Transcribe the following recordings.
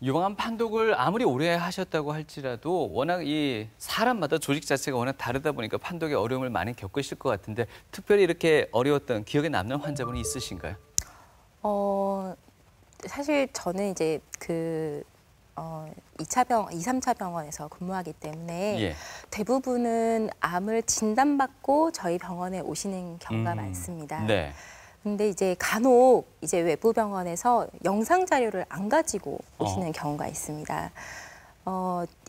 유방암 판독을 아무리 오래 하셨다고 할지라도 워낙 이 사람마다 조직 자체가 워낙 다르다 보니까 판독에 어려움을 많이 겪으실 것 같은데 특별히 이렇게 어려웠던 기억에 남는 환자분이 있으신가요? 사실 저는 이제 2, 3차 병원에서 근무하기 때문에 예. 대부분은 암을 진단받고 저희 병원에 오시는 경우가 많습니다. 네. 근데 이제 간혹 이제 외부 병원에서 영상 자료를 안 가지고 오시는 경우가 있습니다.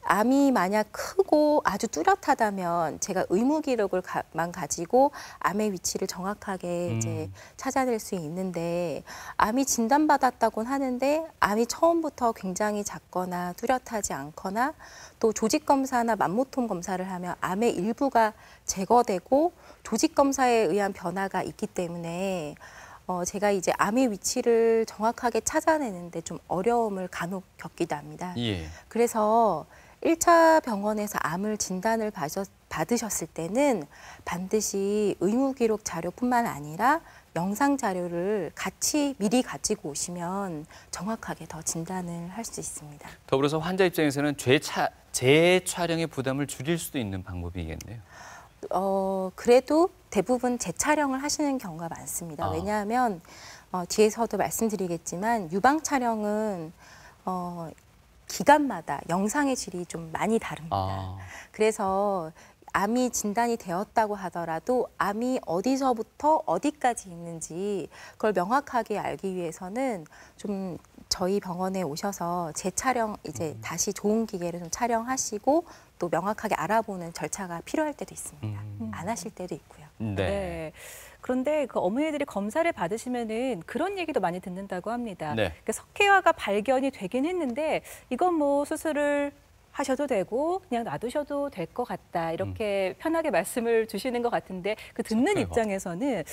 암이 만약 크고 아주 뚜렷하다면 제가 의무 기록을만 가지고 암의 위치를 정확하게 이제 찾아낼 수 있는데 암이 진단받았다고는 하는데 암이 처음부터 굉장히 작거나 뚜렷하지 않거나 또 조직 검사나 만모통 검사를 하면 암의 일부가 제거되고 조직 검사에 의한 변화가 있기 때문에 제가 이제 암의 위치를 정확하게 찾아내는데 좀 어려움을 간혹 겪기도 합니다. 예. 그래서 1차 병원에서 암을 진단을 받으셨을 때는 반드시 의무 기록 자료뿐만 아니라 영상 자료를 같이 미리 가지고 오시면 정확하게 더 진단을 할 수 있습니다. 더불어서 환자 입장에서는 재촬영의 부담을 줄일 수도 있는 방법이겠네요. 그래도 대부분 재촬영을 하시는 경우가 많습니다. 왜냐하면 뒤에서도 말씀드리겠지만 유방 촬영은 기관마다 영상의 질이 좀 많이 다릅니다. 그래서 암이 진단이 되었다고 하더라도 암이 어디서부터 어디까지 있는지 그걸 명확하게 알기 위해서는 좀 저희 병원에 오셔서 재촬영 이제 다시 좋은 기계로 좀 촬영하시고 또 명확하게 알아보는 절차가 필요할 때도 있습니다. 안 하실 때도 있고요. 네. 네. 그런데 그 어머니들이 검사를 받으시면은 그런 얘기도 많이 듣는다고 합니다. 네. 그러니까 석회화가 발견이 되긴 했는데 이건 뭐 수술을 하셔도 되고 그냥 놔두셔도 될 것 같다. 이렇게 편하게 말씀을 주시는 것 같은데 그 듣는 석회화. 입장에서는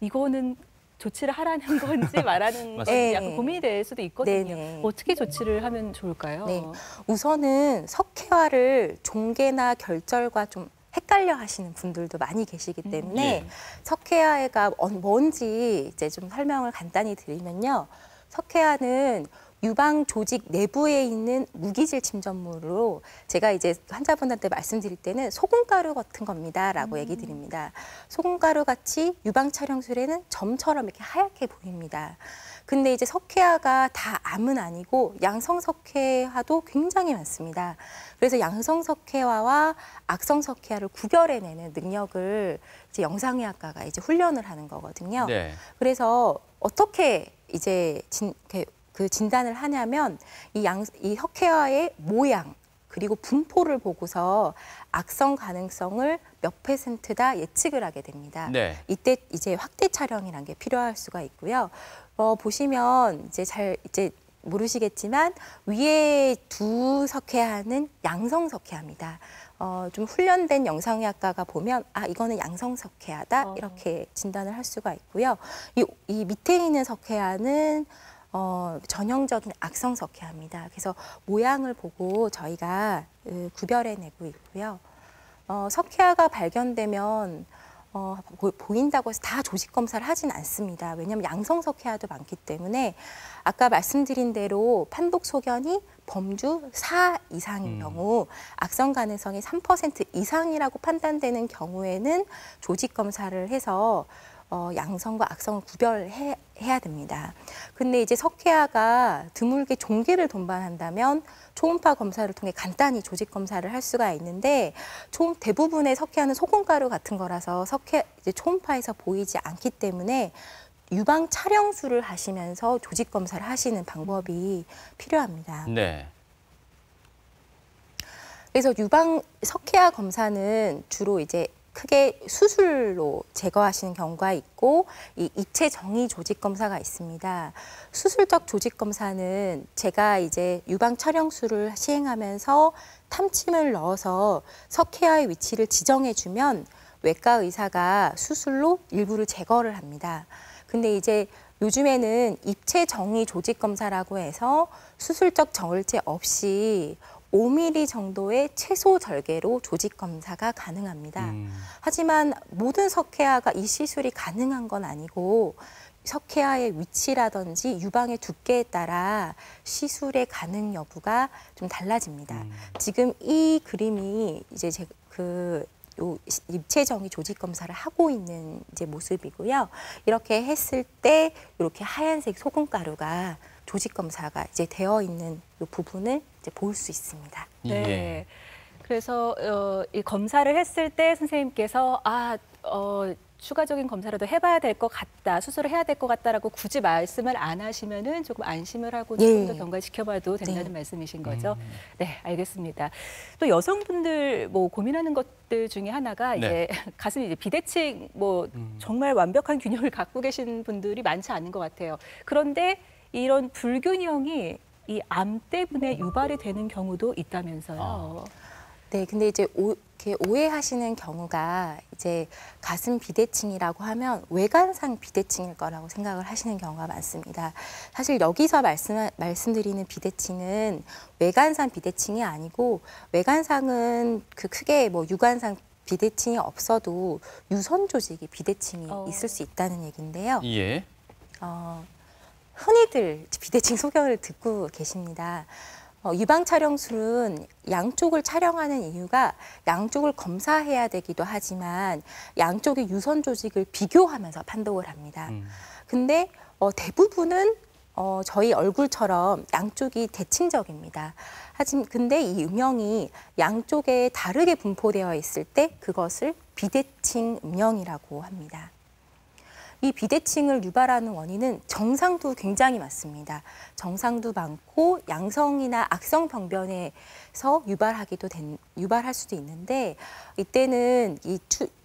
이거는 조치를 하라는 건지 말하는 건지 약간 고민이 될 수도 있거든요. 네네. 어떻게 조치를 하면 좋을까요? 네. 우선은 석회화를 종괴나 결절과 좀 헷갈려 하시는 분들도 많이 계시기 때문에 예. 석회화가 뭔지 이제 좀 설명을 간단히 드리면요. 석회화는 유방 조직 내부에 있는 무기질 침전물로 제가 이제 환자분한테 말씀드릴 때는 소금가루 같은 겁니다라고 얘기 드립니다. 소금가루 같이 유방 촬영술에는 점처럼 이렇게 하얗게 보입니다. 근데 이제 석회화가 다 암은 아니고 양성 석회화도 굉장히 많습니다. 그래서 양성 석회화와 악성 석회화를 구별해내는 능력을 이제 영상의학과가 이제 훈련을 하는 거거든요. 네. 그래서 어떻게 이제 그 진단을 하냐면 이 석회화의 모양 그리고 분포를 보고서 악성 가능성을 몇 %다 예측을 하게 됩니다. 네. 이때 이제 확대 촬영이라는 게 필요할 수가 있고요. 보시면 이제 모르시겠지만 위에 두 석회화는 양성 석회화입니다. 좀 훈련된 영상의학과가 보면 이거는 양성 석회화다 이렇게 진단을 할 수가 있고요. 이 밑에 있는 석회화는 전형적인 악성 석회화입니다. 그래서 모양을 보고 저희가 구별해내고 있고요. 석회화가 발견되면 보인다고 해서 다 조직 검사를 하진 않습니다. 왜냐하면 양성 석회화도 많기 때문에 아까 말씀드린 대로 판독 소견이 범주 4 이상인 경우 악성 가능성이 3% 이상이라고 판단되는 조직 검사를 해서 양성과 악성을 구별해야 됩니다. 근데 이제 석회화가 드물게 종괴를 동반한다면 초음파 검사를 통해 간단히 조직 검사를 할 수가 있는데 대부분의 석회화는 소금가루 같은 거라서 이제 초음파에서 보이지 않기 때문에 유방 촬영술을 하시면서 조직 검사를 하시는 방법이 필요합니다. 네. 그래서 유방 석회화 검사는 주로 이제 크게 수술로 제거하시는 경우가 있고 이 입체 정의 조직 검사가 있습니다. 수술적 조직 검사는 제가 이제 유방 촬영술을 시행하면서 탐침을 넣어서 석회화의 위치를 지정해주면 외과 의사가 수술로 일부를 제거를 합니다. 근데 이제 요즘에는 입체 정의 조직 검사라고 해서 수술적 절제 없이 5mm 정도의 최소 절개로 조직 검사가 가능합니다. 하지만 모든 석회화가 이 시술이 가능한 건 아니고 석회화의 위치라든지 유방의 두께에 따라 시술의 가능 여부가 좀 달라집니다. 지금 이 그림이 이제 요 입체 정의 조직 검사를 하고 있는 이제 모습이고요. 이렇게 했을 때 이렇게 하얀색 소금 가루가 조직 검사가 이제 되어 있는 이 부분을 이제 볼 수 있습니다. 네. 예. 그래서 이 검사를 했을 때 선생님께서 추가적인 검사라도 해봐야 될 것 같다, 수술을 해야 될 것 같다라고 굳이 말씀을 안 하시면은 조금 안심을 하고 조금 더 경과 지켜봐도 된다는 말씀이신 거죠. 네, 알겠습니다. 또 여성분들 뭐 고민하는 것들 중에 하나가 이제 가슴이 이제 비대칭 정말 완벽한 균형을 갖고 계신 분들이 많지 않은 것 같아요. 그런데 이런 불균형이 이 암 때문에 유발이 되는 경우도 있다면서요. 네, 근데 이제 이렇게 오해하시는 경우가 이제 가슴 비대칭이라고 하면 외관상 비대칭일 거라고 생각을 하시는 경우가 많습니다. 사실 여기서 말씀드리는 비대칭은 외관상 비대칭이 아니고 외관상은 크게 유관상 비대칭이 없어도 유선 조직이 비대칭이 있을 수 있다는 얘기인데요. 예. 흔히들 비대칭 소견을 듣고 계십니다. 유방 촬영술은 양쪽을 촬영하는 이유가 양쪽을 검사해야 되기도 하지만 양쪽의 유선 조직을 비교하면서 판독을 합니다. 근데 대부분은 저희 얼굴처럼 양쪽이 대칭적입니다. 하지만 근데 이 음영이 양쪽에 다르게 분포되어 있을 때 그것을 비대칭 음영이라고 합니다. 이 비대칭을 유발하는 원인은 정상도 굉장히 많습니다. 정상도 많고 양성이나 악성 병변에서 유발할 수도 있는데 이때는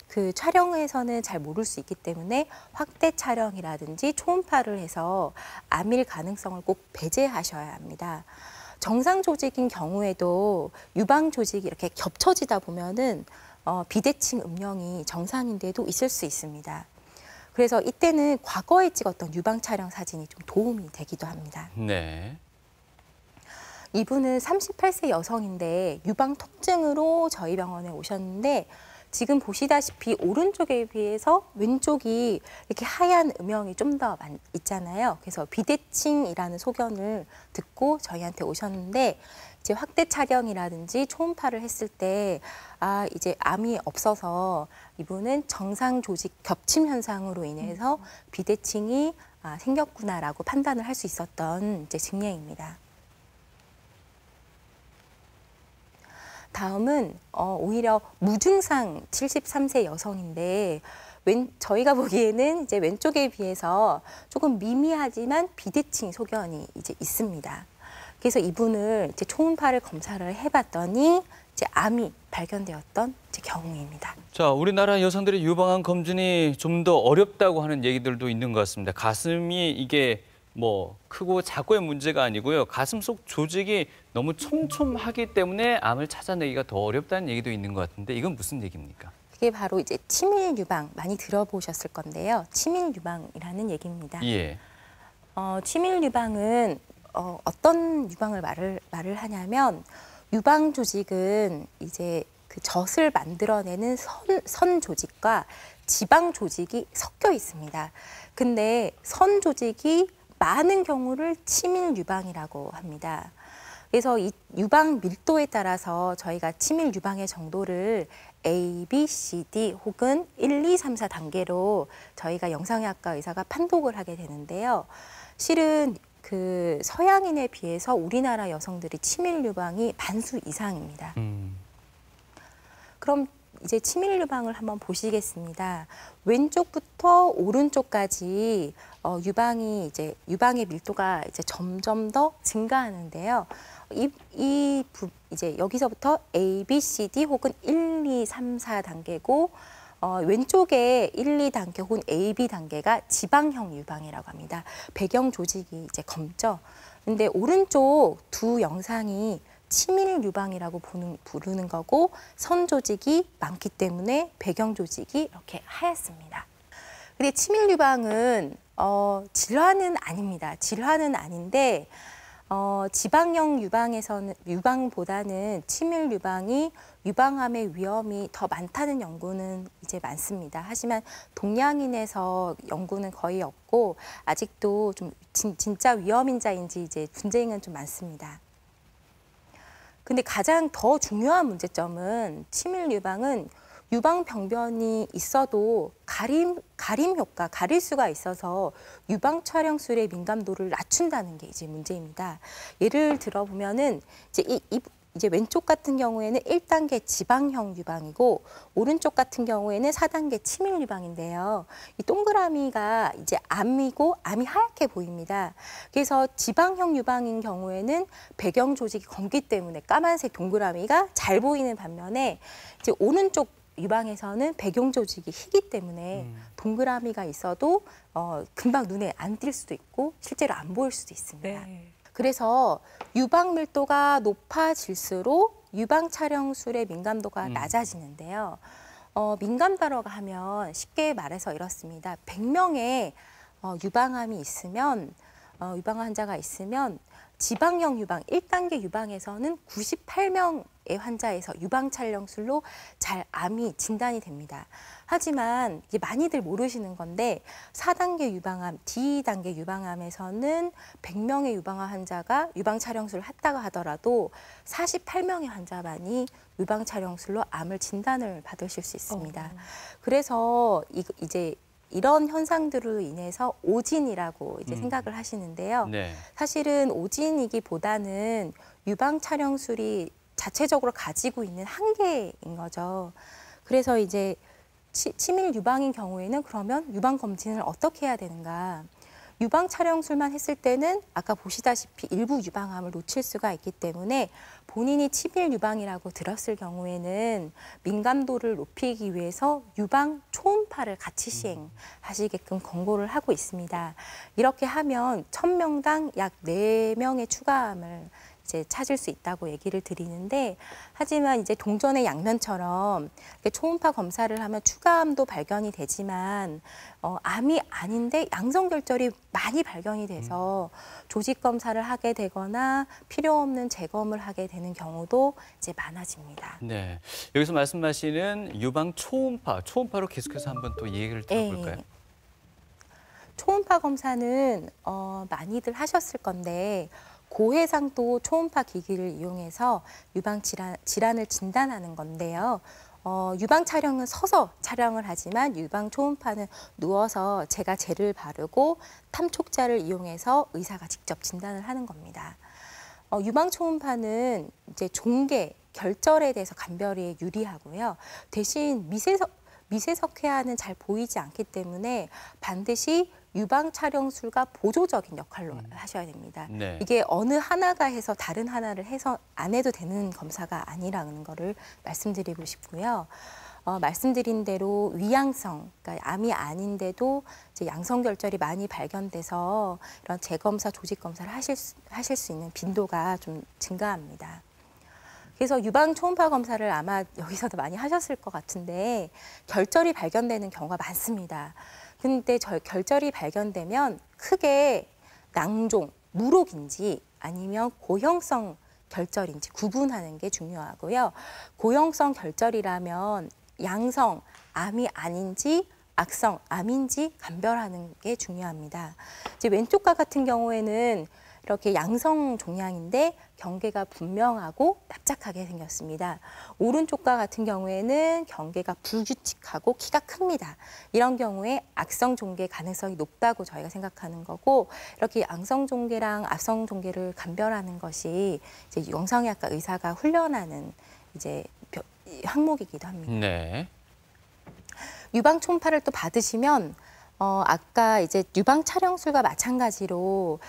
그 촬영에서는 잘 모를 수 있기 때문에 확대 촬영이라든지 초음파를 해서 암일 가능성을 꼭 배제하셔야 합니다. 정상 조직인 경우에도 유방 조직이 이렇게 겹쳐지다 보면은 비대칭 음영이 정상인데도 있을 수 있습니다. 그래서 이때는 과거에 찍었던 유방 촬영 사진이 좀 도움이 되기도 합니다. 네. 이분은 38세 여성인데 유방 통증으로 저희 병원에 오셨는데 지금 보시다시피 오른쪽에 비해서 왼쪽이 이렇게 하얀 음영이 좀 더 있잖아요. 그래서 비대칭이라는 소견을 듣고 저희한테 오셨는데 이제 확대 촬영이라든지 초음파를 했을 때 이제 암이 없어서 이분은 정상 조직 겹침 현상으로 인해서 비대칭이 생겼구나라고 판단을 할 수 있었던 이제 증례입니다. 다음은 오히려 무증상 73세 여성인데 저희가 보기에는 이제 왼쪽에 비해서 조금 미미하지만 비대칭 소견이 이제 있습니다. 그래서 이분을 이제 초음파를 검사를 해봤더니 이제 암이 발견되었던 이제 경우입니다. 자, 우리나라 여성들의 유방암 검진이 좀 더 어렵다고 하는 얘기들도 있는 것 같습니다. 가슴이 이게 크고 작고의 문제가 아니고요. 가슴 속 조직이 너무 촘촘하기 때문에 암을 찾아내기가 더 어렵다는 얘기도 있는 것 같은데 이건 무슨 얘기입니까? 그게 바로 이제 치밀 유방 많이 들어보셨을 건데요. 치밀 유방이라는 얘기입니다. 예. 치밀 유방은 어떤 유방을 말을 하냐면 유방 조직은 이제 그 젖을 만들어내는 선 조직과 지방 조직이 섞여 있습니다. 근데 선 조직이 많은 경우를 치밀 유방이라고 합니다. 그래서 이 유방 밀도에 따라서 저희가 치밀 유방의 정도를 A, B, C, D 혹은 1, 2, 3, 4단계로 저희가 영상의학과 의사가 판독을 하게 되는데요. 실은 그 서양인에 비해서 우리나라 여성들이 치밀 유방이 반수 이상입니다. 그럼 이제 치밀 유방을 한번 보시겠습니다. 왼쪽부터 오른쪽까지 유방의 밀도가 이제 점점 더 증가하는데요. 이제 여기서부터 A, B, C, D 혹은 1, 2, 3, 4단계고 왼쪽에 1, 2단계 혹은 A, B 단계가 지방형 유방이라고 합니다. 배경 조직이 이제 검죠. 근데 오른쪽 두 영상이 치밀 유방이라고 부르는 거고 선 조직이 많기 때문에 배경 조직이 이렇게 하얗습니다. 근데 치밀 유방은 질환은 아닙니다. 질환은 아닌데 지방형 유방보다는 치밀 유방이 유방암의 위험이 더 많다는 연구는 이제 많습니다. 하지만 동양인에서 연구는 거의 없고 아직도 좀 진짜 위험인자인지 이제 분쟁은 좀 많습니다. 근데 가장 더 중요한 문제점은 치밀 유방은 유방 병변이 있어도 가림 효과, 가릴 수가 있어서 유방 촬영술의 민감도를 낮춘다는 게 이제 문제입니다. 예를 들어 보면은 이제 왼쪽 같은 경우에는 1단계 지방형 유방이고 오른쪽 같은 경우에는 4단계 치밀 유방인데요. 이 동그라미가 이제 암이고 암이 하얗게 보입니다. 그래서 지방형 유방인 경우에는 배경 조직이 검기 때문에 까만색 동그라미가 잘 보이는 반면에 이제 오른쪽 유방에서는 배경 조직이 희기 때문에 동그라미가 있어도 금방 눈에 안 띌 수도 있고 실제로 안 보일 수도 있습니다. 네. 그래서 유방 밀도가 높아질수록 유방 촬영술의 민감도가 낮아지는데요. 민감도라고 하면 쉽게 말해서 이렇습니다. 100명의 유방암이 있으면 유방 환자가 있으면 지방형 유방, 1단계 유방에서는 98명의 환자에서 유방 촬영술로 잘 암이 진단이 됩니다. 하지만 이게 많이들 모르시는 건데 4단계 유방암, D단계 유방암에서는 100명의 유방암 환자가 유방 촬영술을 했다고 하더라도 48명의 환자만이 유방 촬영술로 암을 진단을 받으실 수 있습니다. 그래서 이제 이런 현상들로 인해서 오진이라고 이제 생각을 하시는데요. 네. 사실은 오진이기보다는 유방 촬영술이 자체적으로 가지고 있는 한계인 거죠. 그래서 이제 치밀 유방인 경우에는 그러면 유방 검진을 어떻게 해야 되는가? 유방 촬영술만 했을 때는 아까 보시다시피 일부 유방암을 놓칠 수가 있기 때문에 본인이 치밀 유방이라고 들었을 경우에는 민감도를 높이기 위해서 유방 초음파를 같이 시행하시게끔 권고를 하고 있습니다. 이렇게 하면 1000명당 약 4명의 추가암을 이제 찾을 수 있다고 얘기를 드리는데 하지만 이제 동전의 양면처럼 이렇게 초음파 검사를 하면 추가암도 발견이 되지만 암이 아닌데 양성결절이 많이 발견이 돼서 조직 검사를 하게 되거나 필요 없는 재검을 하게 되는 경우도 이제 많아집니다. 네. 여기서 말씀하시는 유방 초음파로 계속해서 한번 또 얘기를 들어볼까요? 네. 초음파 검사는 많이들 하셨을 건데 고해상도 초음파 기기를 이용해서 유방 질환을 진단하는 건데요. 유방 촬영은 서서 촬영을 하지만 유방 초음파는 누워서 제가 젤을 바르고 탐촉자를 이용해서 의사가 직접 진단을 하는 겁니다. 유방 초음파는 이제 종계, 결절에 대해서 감별이 유리하고요. 대신 미세석회화는 잘 보이지 않기 때문에 반드시 유방 촬영술과 보조적인 역할로 하셔야 됩니다. 네. 이게 어느 하나가 해서 다른 하나를 해서 안 해도 되는 검사가 아니라는 거를 말씀드리고 싶고요. 말씀드린 대로 위양성, 그러니까 암이 아닌데도 이제 양성결절이 많이 발견돼서 이런 재검사, 조직검사를 하실 수 있는 빈도가 좀 증가합니다. 그래서 유방 초음파 검사를 아마 여기서도 많이 하셨을 것 같은데 결절이 발견되는 경우가 많습니다. 근데 결절이 발견되면 크게 낭종, 무록인지 아니면 고형성 결절인지 구분하는 게 중요하고요. 고형성 결절이라면 양성, 암이 아닌지 악성, 암인지 감별하는 게 중요합니다. 이제 왼쪽과 같은 경우에는 이렇게 양성 종양인데 경계가 분명하고 납작하게 생겼습니다. 오른쪽과 같은 경우에는 경계가 불규칙하고 키가 큽니다. 이런 경우에 악성 종계 가능성이 높다고 저희가 생각하는 거고 이렇게 양성 종계랑 악성 종계를 감별하는 것이 이제 영상의학과 의사가 훈련하는 이제 항목이기도 합니다. 네. 유방 초음파를 또 받으시면 아까 이제 유방 촬영술과 마찬가지로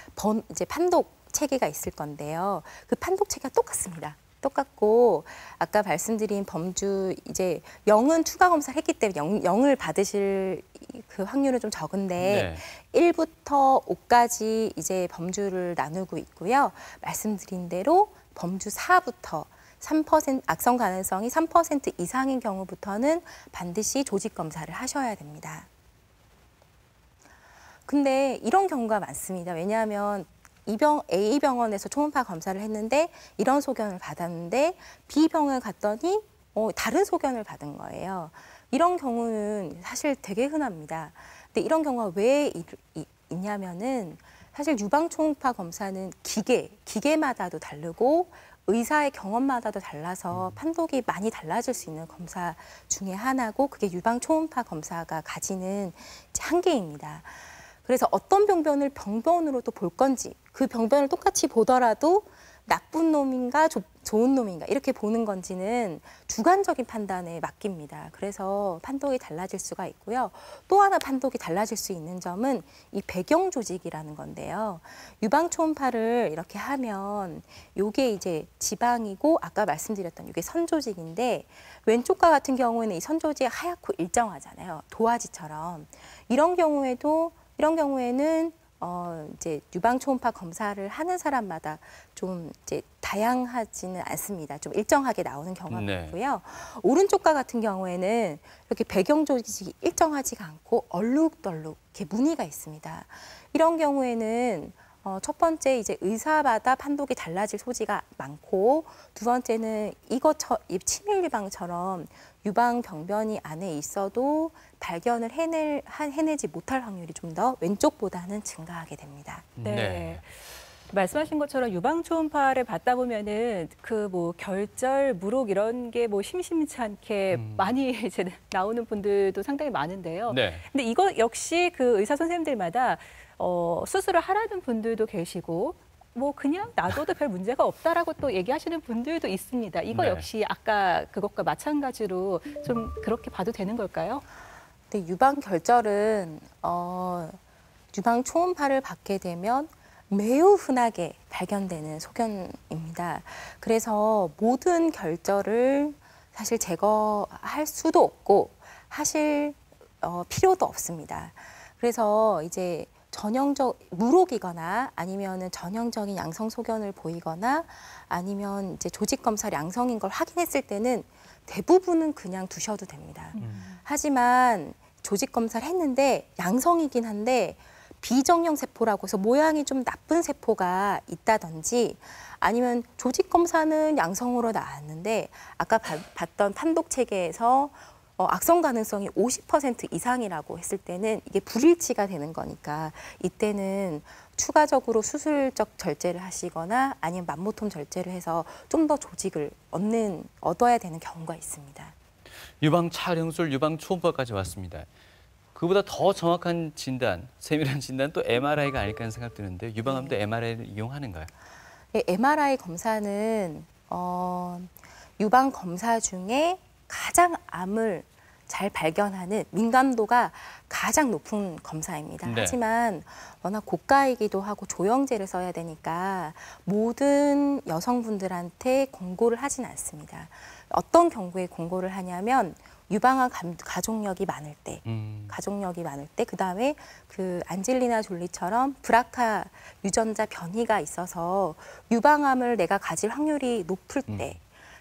이제 판독 체계가 있을 건데요. 그 판독 체계가 똑같습니다. 똑같고 아까 말씀드린 범주 이제 0은 추가 검사를 했기 때문에 0을 받으실 그 확률은 좀 적은데 네. 1부터 5까지 이제 범주를 나누고 있고요. 말씀드린 대로 범주 4부터 3% 악성 가능성이 3% 이상인 경우부터는 반드시 조직 검사를 하셔야 됩니다. 근데 이런 경우가 많습니다. 왜냐하면 A 병원에서 초음파 검사를 했는데 이런 소견을 받았는데 B 병원을 갔더니 다른 소견을 받은 거예요. 이런 경우는 사실 되게 흔합니다. 근데 이런 경우가 왜 있냐면은 사실 유방 초음파 검사는 기계마다도 다르고 의사의 경험마다도 달라서 판독이 많이 달라질 수 있는 검사 중에 하나고 그게 유방 초음파 검사가 가지는 이제 한계입니다. 그래서 어떤 병변을 병변으로도 볼 건지 그 병변을 똑같이 보더라도 나쁜 놈인가 좋은 놈인가 이렇게 보는 건지는 주관적인 판단에 맡깁니다. 그래서 판독이 달라질 수가 있고요. 또 하나 판독이 달라질 수 있는 점은 이 배경 조직이라는 건데요. 유방 초음파를 이렇게 하면 요게 이제 지방이고 아까 말씀드렸던 이게 선 조직인데 왼쪽과 같은 경우에는 이 선 조직이 하얗고 일정하잖아요. 도화지처럼. 이런 경우에는 이제 유방 초음파 검사를 하는 사람마다 좀 이제 다양하지는 않습니다. 좀 일정하게 나오는 경우가 있고요. 오른쪽과 같은 경우에는 이렇게 배경 조직이 일정하지가 않고 얼룩덜룩 이렇게 무늬가 있습니다. 이런 경우에는 첫 번째 이제 의사마다 판독이 달라질 소지가 많고 두 번째는 이 치밀 유방처럼 유방 병변이 안에 있어도 발견을 해내지 못할 확률이 좀 더 왼쪽보다는 증가하게 됩니다. 네. 말씀하신 것처럼 유방 초음파를 받다 보면은 그 뭐 결절, 무록 이런 게 뭐 심심치 않게 많이 이제 나오는 분들도 상당히 많은데요. 네. 근데 이거 역시 그 의사 선생님들마다 수술을 하라는 분들도 계시고 뭐 그냥 놔둬도 별 문제가 없다라고 또 얘기하시는 분들도 있습니다. 이거 네. 역시 아까 그것과 마찬가지로 좀 그렇게 봐도 되는 걸까요? 근데 유방 결절은 유방 초음파를 받게 되면 매우 흔하게 발견되는 소견입니다. 그래서 모든 결절을 사실 제거할 수도 없고 하실 필요도 없습니다. 그래서 이제 무록이거나 아니면은 전형적인 양성 소견을 보이거나 아니면 이제 조직 검사를 양성인 걸 확인했을 때는 대부분은 그냥 두셔도 됩니다. 하지만 조직 검사를 했는데 양성이긴 한데 비정형 세포라고 해서 모양이 좀 나쁜 세포가 있다든지 아니면 조직 검사는 양성으로 나왔는데 아까 봤던 판독 체계에서 악성 가능성이 50% 이상이라고 했을 때는 이게 불일치가 되는 거니까 이때는 추가적으로 수술적 절제를 하시거나 아니면 맘모톰 절제를 해서 좀 더 조직을 얻어야 되는 경우가 있습니다. 유방 촬영술, 유방 초음파까지 왔습니다. 그보다 더 정확한 진단, 세밀한 진단 또 MRI가 아닐까 하는 생각 드는데 유방암도 MRI를 이용하는가요? 네, MRI 검사는 유방 검사 중에 가장 암을 잘 발견하는 민감도가 가장 높은 검사입니다. 네. 하지만 워낙 고가이기도 하고 조영제를 써야 되니까 모든 여성분들한테 권고를 하진 않습니다. 어떤 경우에 권고를 하냐면 유방암 가족력이 많을 때, 그다음에 그 안젤리나 졸리처럼 브라카 유전자 변이가 있어서 유방암을 내가 가질 확률이 높을 때,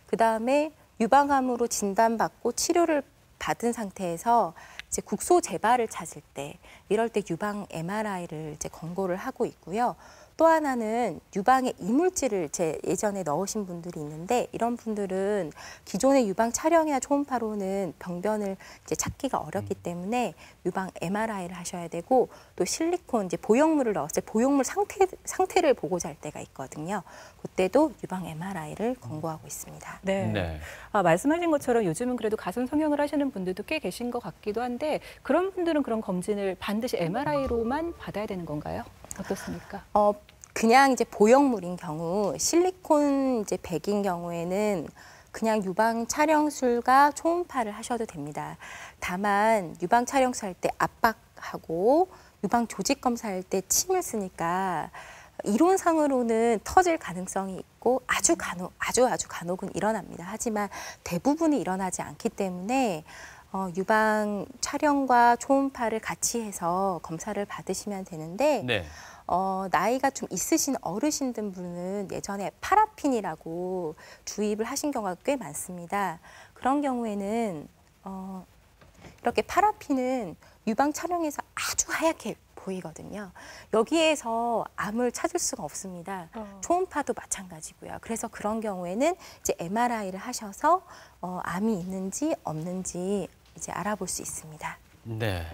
그다음에 유방암으로 진단받고 치료를 받은 상태에서 이제 국소 재발을 찾을 때, 이럴 때 유방 MRI를 이제 권고를 하고 있고요. 또 하나는 유방에 이물질을 예전에 넣으신 분들이 있는데 이런 분들은 기존의 유방 촬영이나 초음파로는 병변을 이제 찾기가 어렵기 때문에 유방 MRI를 하셔야 되고 또 실리콘 이제 보형물을 넣었을 때 보형물 상태를 보고자 할 때가 있거든요. 그때도 유방 MRI를 권고하고 있습니다. 네. 네. 말씀하신 것처럼 요즘은 그래도 가슴 성형을 하시는 분들도 꽤 계신 것 같기도 한데 그런 분들은 그런 검진을 반드시 MRI로만 받아야 되는 건가요? 어떻습니까? 그냥 이제 보형물인 경우, 실리콘 이제 백인 경우에는 그냥 유방 촬영술과 초음파를 하셔도 됩니다. 다만 유방 촬영술 할 때 압박하고 유방 조직 검사할 때 침을 쓰니까 이론상으로는 터질 가능성이 있고 아주 간혹은 일어납니다. 하지만 대부분이 일어나지 않기 때문에 유방 촬영과 초음파를 같이 해서 검사를 받으시면 되는데 네. 나이가 좀 있으신 어르신분은 예전에 파라핀이라고 주입을 하신 경우가 꽤 많습니다. 그런 경우에는 이렇게 파라핀은 유방 촬영에서 아주 하얗게 보이거든요. 여기에서 암을 찾을 수가 없습니다. 초음파도 마찬가지고요. 그래서 그런 경우에는 이제 MRI를 하셔서 암이 있는지 없는지 이제 알아볼 수 있습니다. 네.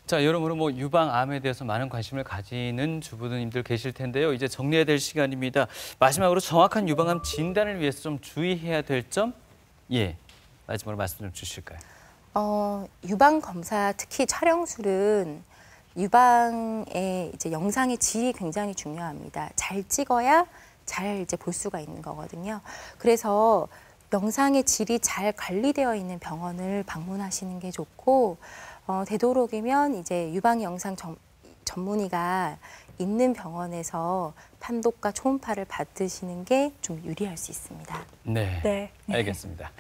자, 여러모로 뭐 유방암에 대해서 많은 관심을 가지는 주부님들 계실 텐데요. 이제 정리해야 될 시간입니다. 마지막으로 정확한 유방암 진단을 위해서 좀 주의해야 될 점, 예, 마지막으로 말씀 좀 주실까요? 유방 검사, 특히 촬영술은 유방의 이제 영상의 질이 굉장히 중요합니다. 잘 찍어야 잘 이제 볼 수가 있는 거거든요. 그래서 영상의 질이 잘 관리되어 있는 병원을 방문하시는 게 좋고, 되도록이면 이제 유방 영상 전문의가 있는 병원에서 판독과 초음파를 받으시는 게 좀 유리할 수 있습니다. 네, 네. 알겠습니다.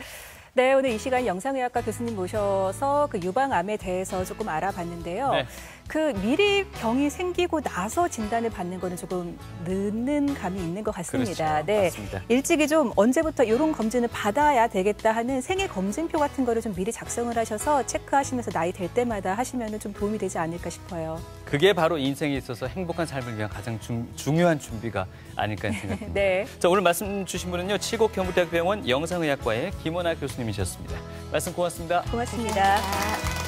네, 오늘 이 시간 영상의학과 교수님 모셔서 그 유방암에 대해서 조금 알아봤는데요. 네. 그 미리 병이 생기고 나서 진단을 받는 거는 조금 늦는 감이 있는 것 같습니다. 그렇죠. 네, 맞습니다. 일찍이 좀 언제부터 이런 검진을 받아야 되겠다 하는 생애 검진표 같은 거를 좀 미리 작성을 하셔서 체크하시면서 나이 될 때마다 하시면 좀 도움이 되지 않을까 싶어요. 그게 바로 인생에 있어서 행복한 삶을 위한 가장 중요한 준비가 아닐까 생각합니다. 네. 자, 오늘 말씀 주신 분은요, 칠곡 경북대학병원 영상의학과의 김원아 교수님이셨습니다. 말씀 고맙습니다. 고맙습니다.